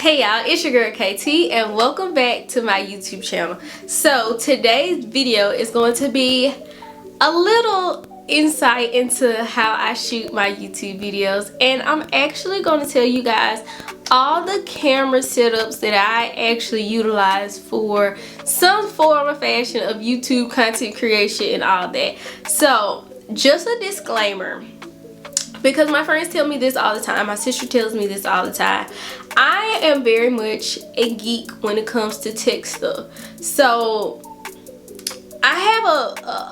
Hey y'all, it's your girl KT and welcome back to my YouTube channel. So today's video is going to be a little insight into how I shoot my YouTube videos, and I'm actually going to tell you guys all the camera setups that I actually utilize for some form or fashion of YouTube content creation and all that. So just a disclaimer, because my friends tell me this all the time, my sister tells me this all the time, I am very much a geek when it comes to tech stuff. So I have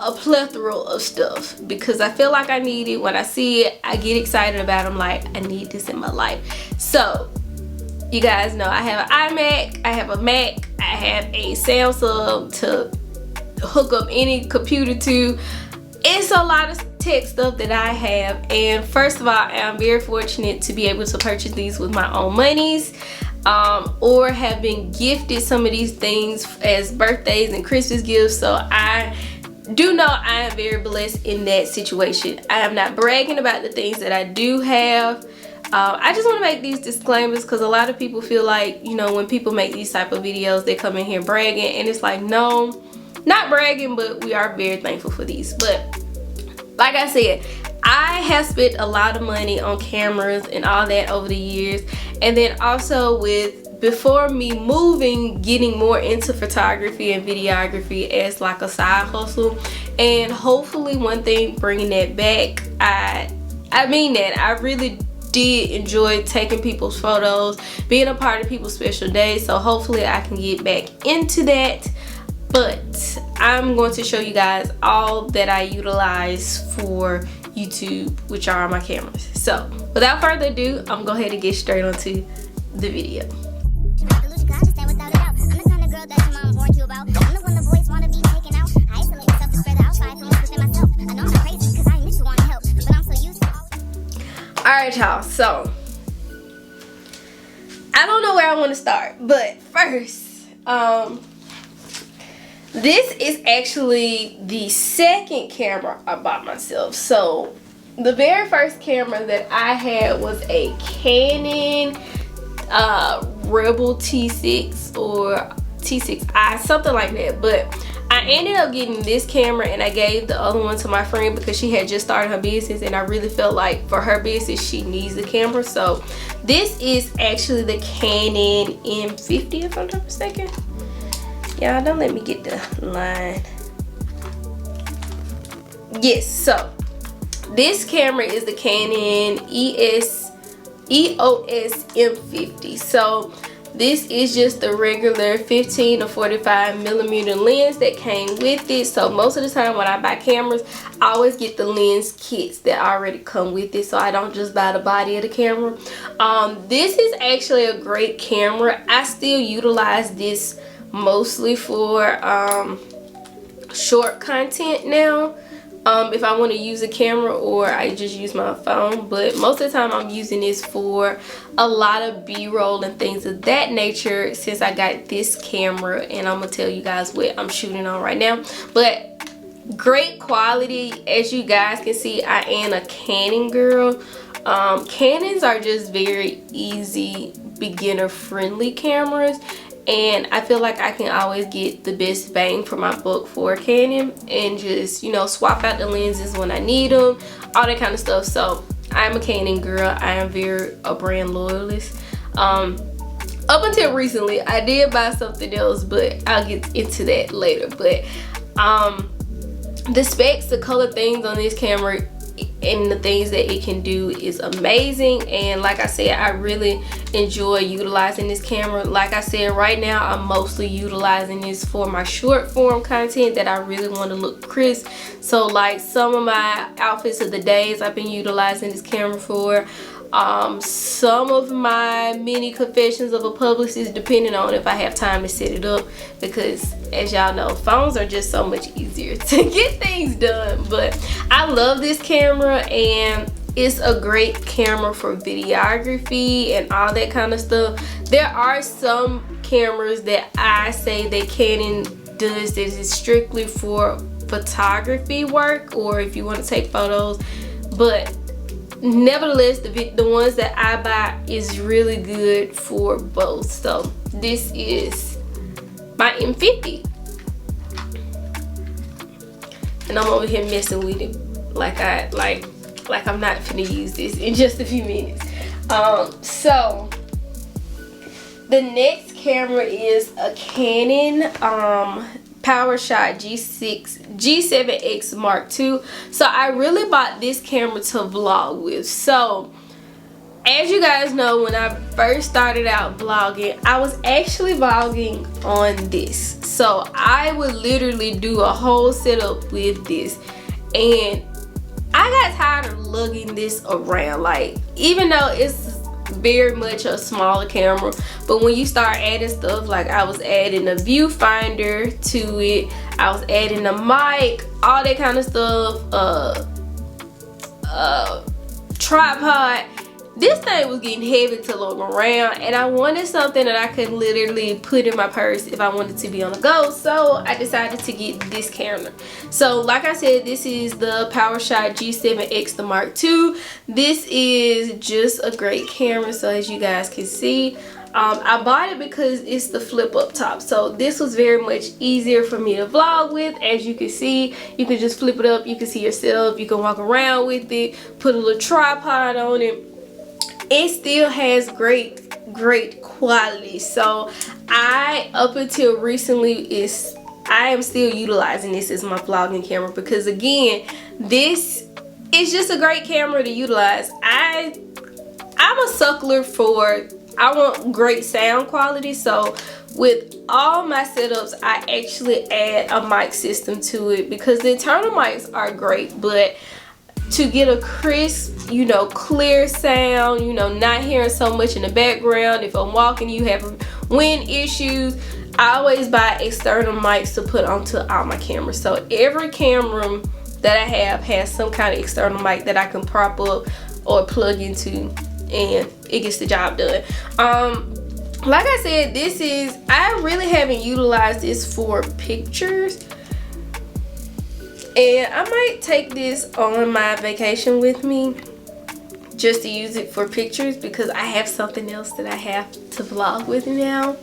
a plethora of stuff because I feel like I need it. When I see it, I get excited about it. I'm like, I need this in my life. So you guys know I have an iMac, I have a Mac, I have a Samsung to hook up any computer to. It's a lot of tech stuff that I have, and first of all, I'm very fortunate to be able to purchase these with my own monies, or have been gifted some of these things as birthdays and Christmas gifts. So I do know I am very blessed in that situation. I am not bragging about the things that I do have. I just want to make these disclaimers because a lot of people feel like, you know, when people make these type of videos, they come in here bragging, and it's like, no, not bragging, but we are very thankful for these. But like I said, I have spent a lot of money on cameras and all that over the years, and then also before me moving, getting more into photography and videography as like a side hustle, and hopefully one thing bringing that back. I mean that I really did enjoy taking people's photos, being a part of people's special days, so hopefully I can get back into that. But I'm going to show you guys all that I utilize for YouTube, which are my cameras. So without further ado, I'm going to go ahead and get straight onto the video. Alright y'all, so I don't know where I want to start, but first, this is actually the second camera I bought myself. So the very first camera that I had was a Canon Rebel T6 or T6i, something like that. But I ended up getting this camera, and I gave the other one to my friend because she had just started her business, and I really felt like for her business she needs the camera. So this is actually the Canon M50, if I'm not mistaken. Y'all don't let me get the line. Yes, so this camera is the Canon EOS M50. So this is just the regular 15 to 45 millimeter lens that came with it. So most of the time when I buy cameras, I always get the lens kits that already come with it, so I don't just buy the body of the camera. This is actually a great camera. I still utilize this mostly for short content now, if I want to use a camera, or I just use my phone. But most of the time I'm using this for a lot of b-roll and things of that nature since I got this camera, and I'm gonna tell you guys what I'm shooting on right now. But great quality. As you guys can see, I am a Canon girl. Canons are just very easy, beginner friendly cameras, and I feel like I can always get the best bang for my buck for Canon, and just, you know, swap out the lenses when I need them, all that kind of stuff. So I'm a Canon girl. I am very a brand loyalist. Up until recently I did buy something else, but I'll get into that later. But the specs, the color things on this camera and the things that it can do is amazing. And like I said, I really enjoy utilizing this camera. Like I said, right now I'm mostly utilizing this for my short form content that I really want to look crisp. So like some of my outfits of the days I've been utilizing this camera for. Some of my mini confessions of a publicist, depending on if I have time to set it up, because as y'all know, phones are just so much easier to get things done. But I love this camera, and it's a great camera for videography and all that kind of stuff. There are some cameras that I say that Canon does that is strictly for photography work, or if you want to take photos, but nevertheless, the ones that I buy is really good for both. So this is my M50, and I'm over here messing with it like I'm not finna use this in just a few minutes. So the next camera is a Canon Powershot G7X Mark II. So I really bought this camera to vlog with. So as you guys know, when I first started out vlogging, I was actually vlogging on this. So I would literally do a whole setup with this, and I got tired of lugging this around. Like, even though it's very much a smaller camera, but when you start adding stuff, like I was adding a viewfinder to it, I was adding a mic, all that kind of stuff, tripod, this thing was getting heavy to lug around, and I wanted something that I could literally put in my purse if I wanted to be on the go. So I decided to get this camera. So like I said, this is the Powershot G7X the Mark II. This is just a great camera. So as you guys can see, I bought it because it's the flip up top. So this was very much easier for me to vlog with. As you can see, you can just flip it up, you can see yourself, you can walk around with it, put a little tripod on it. It still has great quality. So up until recently, I am still utilizing this as my vlogging camera, because again, this is just a great camera to utilize. I'm a suckler for, I want great sound quality. So with all my setups, I actually add a mic system to it, because the internal mics are great, but to get a crisp, you know, clear sound, you know, not hearing so much in the background. If I'm walking, you have wind issues, I always buy external mics to put onto all my cameras. So every camera that I have has some kind of external mic that I can prop up or plug into, and it gets the job done. Like I said, I really haven't utilized this for pictures, and I might take this on my vacation with me just to use it for pictures, because I have something else that I have to vlog with now.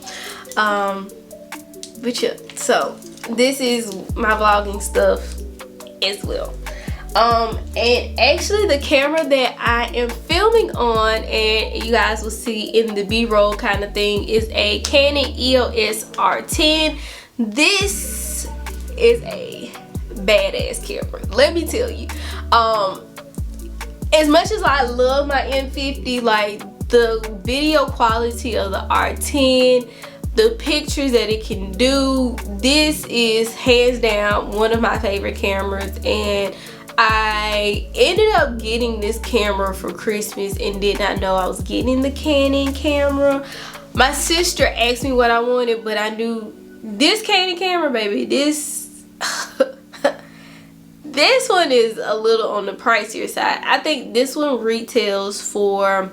But yeah, so this is my vlogging stuff as well. And actually the camera that I am filming on, and you guys will see in the B-roll kind of thing, is a Canon EOS R10. This is a badass camera, let me tell you. As much as I love my M50, like the video quality of the R10, the pictures that it can do, this is hands down one of my favorite cameras. And I ended up getting this camera for Christmas and did not know I was getting the Canon camera. My sister asked me what I wanted, but I knew this Canon camera, baby, this this one is a little on the pricier side. I think this one retails for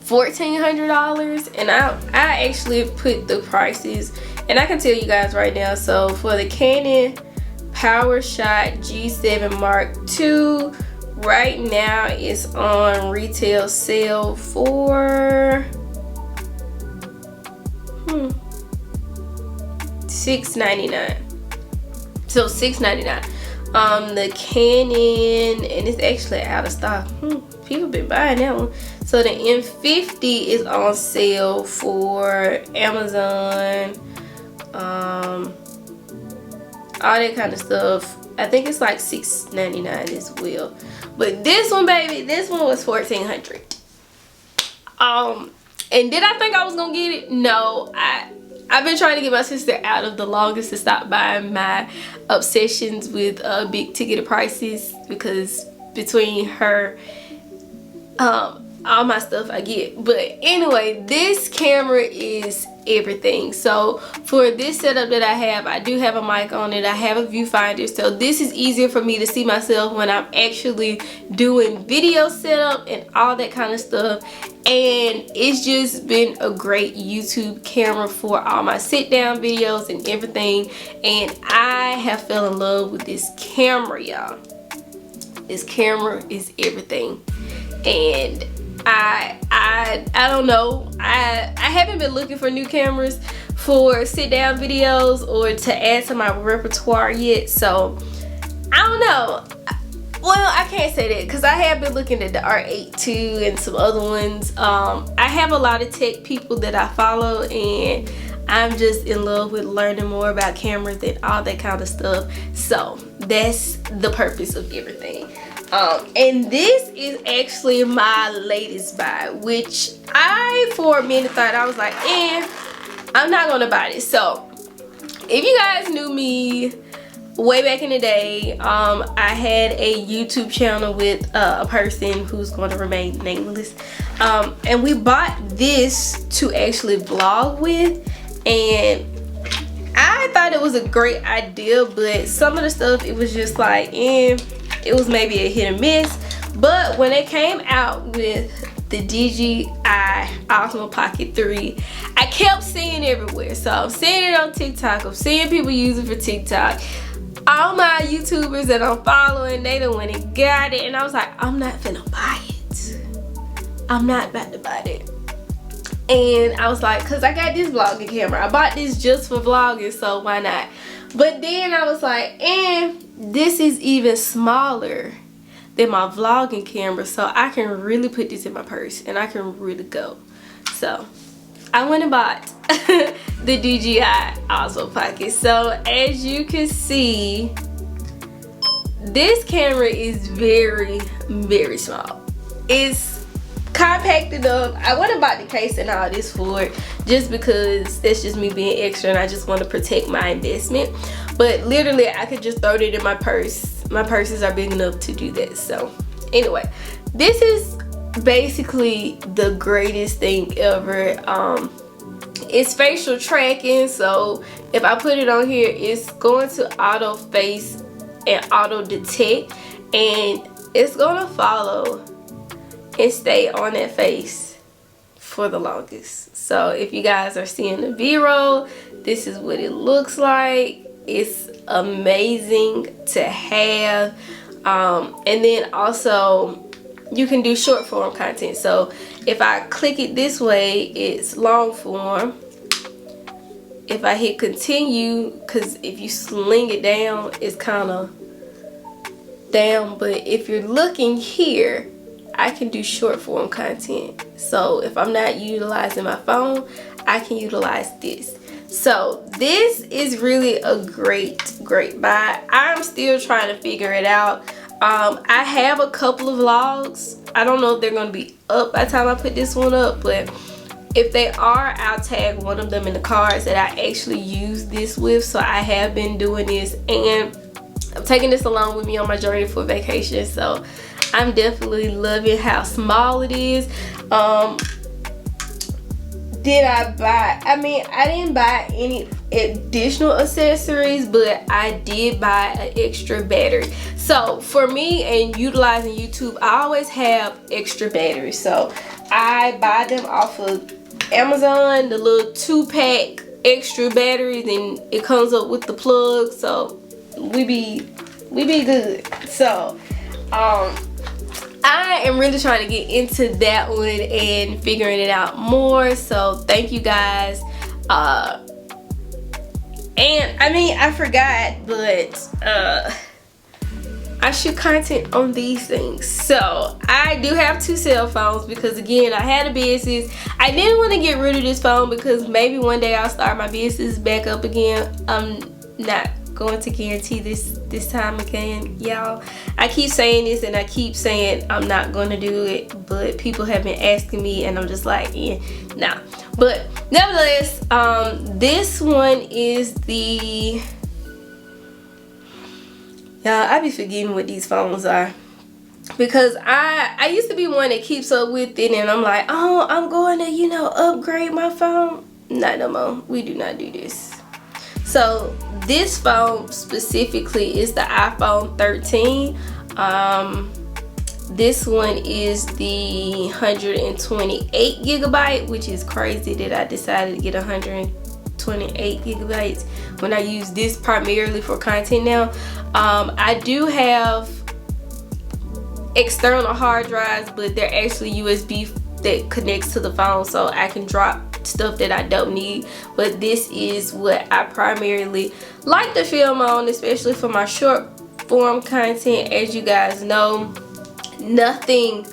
$1,400, and I actually put the prices, and I can tell you guys right now. So for the Canon Powershot G7 Mark II, right now it's on retail sale for $699. So $699. The Canon, and it's actually out of stock. People been buying that one. So the M50 is on sale for Amazon, all that kind of stuff. I think it's like $6.99 as well. But this one, baby, this one was $1,400. And did I think I was gonna get it? No, I've been trying to get my sister out of the longest to stop buying my obsessions with big ticket prices, because between her, all my stuff I get. But anyway, this camera is everything. So for this setup that I do have a mic on it, I have a viewfinder, so this is easier for me to see myself when I'm actually doing video setup and all that kind of stuff. And it's just been a great YouTube camera for all my sit down videos and everything, and I have fell in love with this camera, y'all. this camera is everything. And I don't know, I haven't been looking for new cameras for sit down videos or to add to my repertoire yet, so I don't know. Well, I can't say that because I have been looking at the R8 II and some other ones. I have a lot of tech people that I follow, and I'm just in love with learning more about cameras and all that kind of stuff. So that's the purpose of everything. And this is actually my latest buy, which I for a minute thought, I was like, I'm not gonna buy this. So if you guys knew me way back in the day, I had a YouTube channel with a person who's going to remain nameless, and we bought this to actually vlog with, and I thought it was a great idea, but some of the stuff, it was just like, it was maybe a hit or miss. But when it came out with the DJI Osmo Pocket 3, I kept seeing it everywhere. So I'm seeing it on TikTok, I'm seeing people use it for TikTok. All my YouTubers that I'm following, they done went and got it, and I was like, I'm not finna buy it. I'm not about to buy it. And I was like, cause I got this vlogging camera. I bought this just for vlogging, so why not? But then I was like, this is even smaller than my vlogging camera, so I can really put this in my purse and I can really go. So I went and bought the DJI Osmo Pocket. So as you can see, this camera is very, very small. It's compact enough. I went and bought the case and all this for it just because that's just me being extra and I just want to protect my investment. But literally I could just throw it in my purse. My purses are big enough to do that. So anyway, this is basically the greatest thing ever. It's facial tracking, so if I put it on here, it's going to auto face and auto detect, and it's gonna follow and stay on that face for the longest. So if you guys are seeing the B-roll, this is what it looks like. It's amazing to have. And then also you can do short form content. So if I click it this way, it's long form. If I hit continue, because if you sling it down, it's kind of down, but if you're looking here, I can do short form content. So if I'm not utilizing my phone, I can utilize this. So this is really a great buy. I'm still trying to figure it out. I have a couple of vlogs. I don't know if they're going to be up by the time I put this one up, but if they are, I'll tag one of them in the cards that I actually use this with. So I have been doing this, and I'm taking this along with me on my journey for vacation. So I'm definitely loving how small it is. Did I buy, I mean, I didn't buy any additional accessories, but I did buy an extra battery. So for me and utilizing YouTube, I always have extra batteries. So I buy them off of Amazon, the little 2-pack extra batteries, and it comes up with the plug, so we be good. So I am really trying to get into that one and figuring it out more. So thank you guys. And I mean, I forgot, but I shoot content on these things. So I do have 2 cell phones because, again, I had a business. I didn't want to get rid of this phone because maybe one day I'll start my business back up again. I'm not going to guarantee this time again, y'all. I keep saying this and I keep saying I'm not going to do it, but people have been asking me and I'm just like, yeah, nah. But nevertheless, this one is the, y'all, I be forgetting what these phones are, because I used to be one that keeps up with it, and I'm like, oh, I'm going to, you know, upgrade my phone. Not no more. We do not do this. So this phone specifically is the iPhone 13. This one is the 128 gigabyte, which is crazy that I decided to get 128 gigabytes when I use this primarily for content now. I do have external hard drives, but they're actually USB that connects to the phone, so I can drop stuff that I don't need. But this is what I primarily like to film on, especially for my short form content. As you guys know, nothing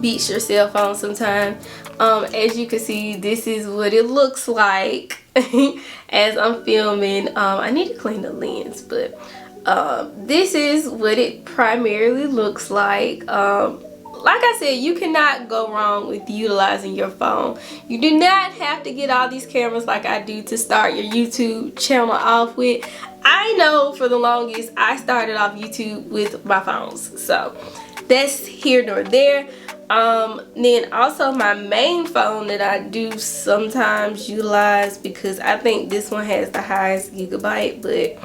beats your cell phone sometimes. As you can see, this is what it looks like as I'm filming. I need to clean the lens, but this is what it primarily looks like. Like I said, you cannot go wrong with utilizing your phone. You do not have to get all these cameras like I do to start your YouTube channel off with. I know for the longest I started off YouTube with my phones, so that's here nor there. Then also my main phone that I do sometimes utilize, because I think this one has the highest gigabyte, but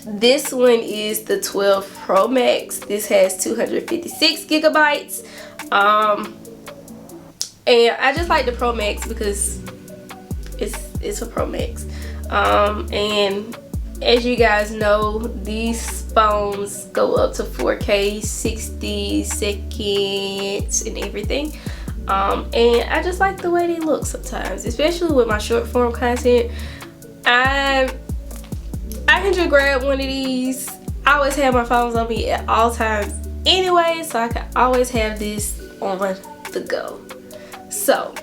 this one is the 12 Pro Max. This has 256 gigabytes. And I just like the Pro Max because it's a Pro Max. And as you guys know, these phones go up to 4K, 60 seconds and everything. And I just like the way they look sometimes, especially with my short form content. I can just grab one of these. I always have my phones on me at all times anyway, so I can always have this on the go. So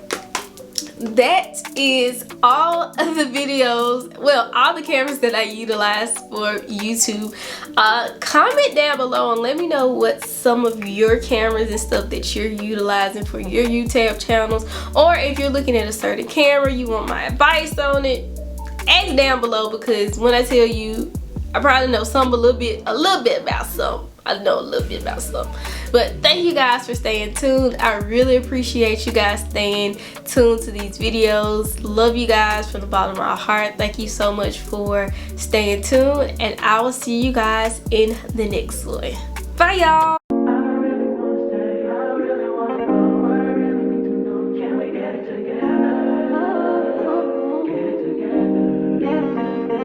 that is all of the videos, well, all the cameras that I utilize for YouTube. Comment down below and let me know what some of your cameras and stuff that you're utilizing for your YouTube channels, or if you're looking at a certain camera, you want my advice on it, ask down below, because when I tell you, I probably know some a little bit about some. I know a little bit about some. But thank you guys for staying tuned. I really appreciate you guys staying tuned to these videos. Love you guys from the bottom of my heart. Thank you so much for staying tuned, and I will see you guys in the next one. Bye y'all.